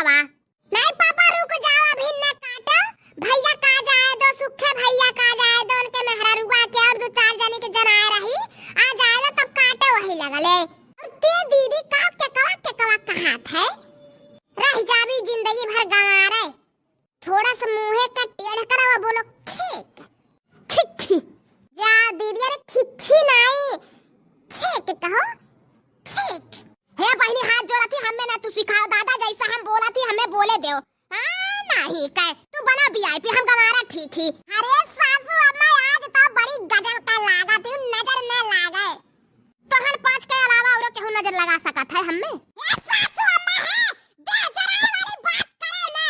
उठवा। नहीं पापा रुक जाओ, अभी न काटो। भैया का जाए दो, सुखे भैया का जाए दो, उनके मेहरा रुआ के और 2-4 जने के जनाए रही आ जाए तब काटे वही लगले। और ते दीदी का के कवा कहात है, रह जाबी जिंदगी भर गंवारे। थोड़ा सा मुंह का टेढ़ करावा, बोलो खेक खिखी। जा दीदी अरे खिखी नहीं, खेक कहो खेक। हे बहनी हाथ जोड़ा थी हमें ना, तू सिखाओ दादा जैसा हम बोला थी हमें बोले दो। हां नहीं कह तू बना वीआईपी, हम गंवारा ठीक ही। अरे सासू अम्मा आज तो बड़ी गजब का लागा थी, नजर न लागे। तोहन 5 के अलावा और केहू नजर लगा सकत है हमें। ये सासू अम्मा है, दे जराए वाली बात करे ने।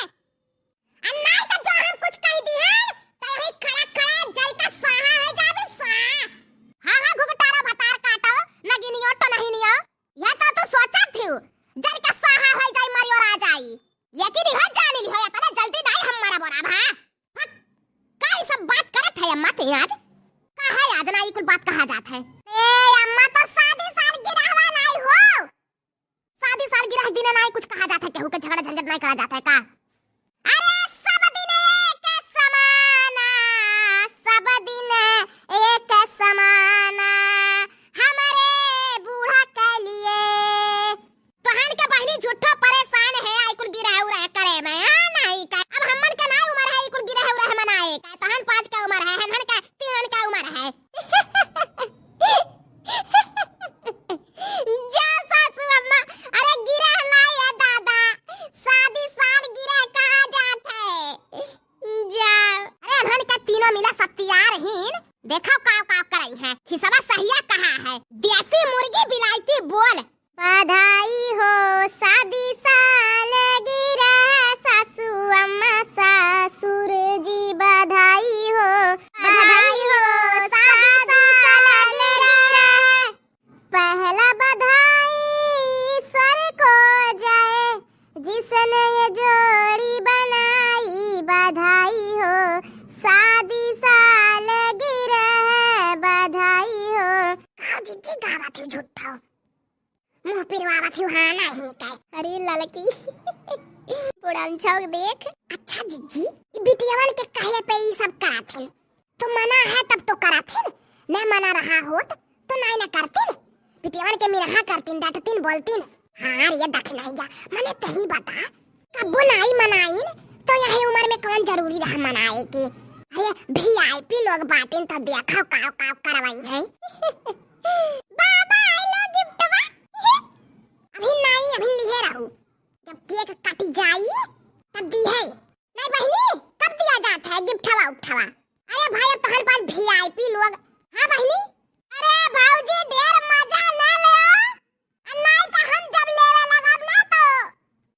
अन्ना तो जो हम कुछ कह दी है तो ही खड़ा खड़ा जल का साहा है जाबे साहा। हां घुघटारा भतार काटो, नगिनियो तो नहीं नियो। ये तो सोचा थी जल का साहा हो जाई मरियो आ जाई। ये की नहीं हो जानी हो, या जल्दी नहीं हमारा बोरा भा। काई सब बात करत है अम्मा ते आज का है, आज ना ई कुल बात कहा जात है। ए अम्मा तो शादी साल गिरहवा नहीं हो, शादी साल गिरह दिन नहीं कुछ कहा जाता है, केहू के झगड़ा झंझट नहीं करा जाता है का। अरे सब दिन एक समाना, सब दिन एक समाना हमारे बूढ़ा के लिए। तोहन के बहनी झूठो परेशान है आई कुल गिरह उरह करे में। नहीं का अब हमन के ना उम्र है ई कुल गिरह उरह मनाए का। तोहन 5 का उम्र है, हन का 3 का उम्र है। जा सासू अम्मा, अरे गिरह नहीं है दादा, शादी साल गिरह कहा जात है। जा अरे हन का तीनों मिला सत्यारहीन, देखो काव काव करई है। खिसवा सहिया कहा है, देसी मुर्गी बिलायती बोल। बधाई हो शादी साल गिरह सासू अम्मा ससुर जी, बधाई हो शादी साल गिरह। पहला बधाई ईश्वर को जाए जिसने ये जोड़ी बनाई, बधाई हो शादी साल गिरह, बधाई हो। काऊ जिज्जी गावा थी झूठा, मुंह पिरवावा थी हाँ नहीं कह। अरे लड़की पुरान छौक देख। अच्छा जिज्जी ई बिटियावन के कहे पे ई सब कराथिन, तो मना है तब तो कराथिन, न मना रहा होत तो नहीं न करतिन। बिटियावन के मिरहा करतिन, डांटतिन, बोलतिन। हां ये दखनाइया मने तही बता, कबो नहीं मनाइन तो यही उम्र में कौन जरूरी रहा मनाए की। अरे वीआईपी लोग बातिन तो देखो काव काव करवाई है। बाबा आई लो गिफ्टवा। अभी नहीं, अभी लिए रहू, जब केक काटी जाई तब दी है। नहीं बहनी कब दिया जाता है गिफ्टवा उठवा। अरे भाई अब तोहर पास वीआईपी लोग। हां बहनी अरे भाऊजी ढेर मजा ले लो, नहीं तो हम जब लेवे लगब ना तो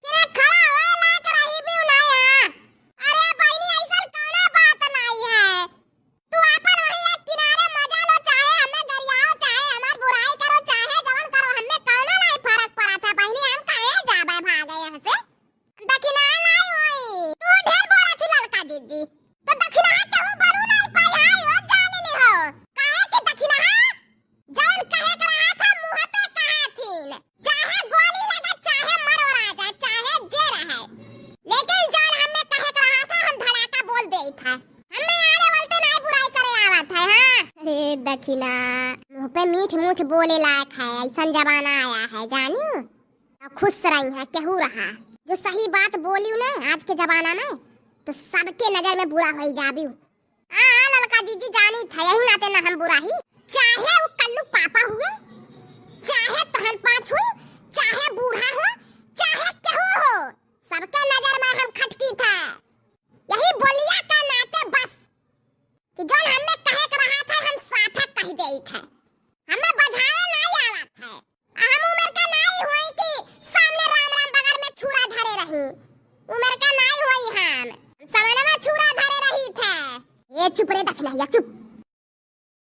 फिर खड़ा होए लायक रही भी नहीं। अरे बहनी ऐसा कौनो बात नहीं है, तू अपन वही एक किनारे मजा लो, चाहे हमें गरियाओ, चाहे हमार बुराई करो, चाहे जवन करो, हमें कौनो नहीं फर्क पड़त है। बहनी हम काहे जाबे भागे यहाँ से, दक्षिणा नहीं होई। तू ढेर बोला थी लड़का जीजी, तो दक्षिणा केहू बरू नहीं पाई हाय हो जान ली हो। काहे कि दक्षिणा जवन कहे के रहा था मुंह पे कहा थीन, चाहे गोली लगे, चाहे मरो राजा, चाहे जे रहे, लेकिन जवन हमें कहे के रहा था हम धड़ाका बोल देई था। हमें आने वालते नहीं बुराई करे आवत है। हां अरे दक्षिणा मुंह पे मीठ मूठ बोले लायक है, ऐसा जमाना आया है जानियो। अब खुश रही है केहू रहा, जो सही बात बोलियो ना आज के जमाना में तो सबके नजर में बुरा होई जाबियो। हां लड़का जीजी जानी था, यही नाते ना हम बुरा ही, चाहे वो कल्लू पापा हुए, चाहे तोहन 5 हुए, चाहे बूढ़ा हो, चाहे केहू हो, सबके नजर में हम खटकी था। यही बोलिया का नाते बस कि जो हमें कहे के रहा था हम साफे कह देई थे, हमें बजाए नहीं आवत है। हम उम्र का नहीं होई कि सामने राम राम बगल में छुरा धरे रही, उम्र का नहीं होई हम सामने में छुरा धरे रही थे। ये चुप रे दक्षिणा चुप।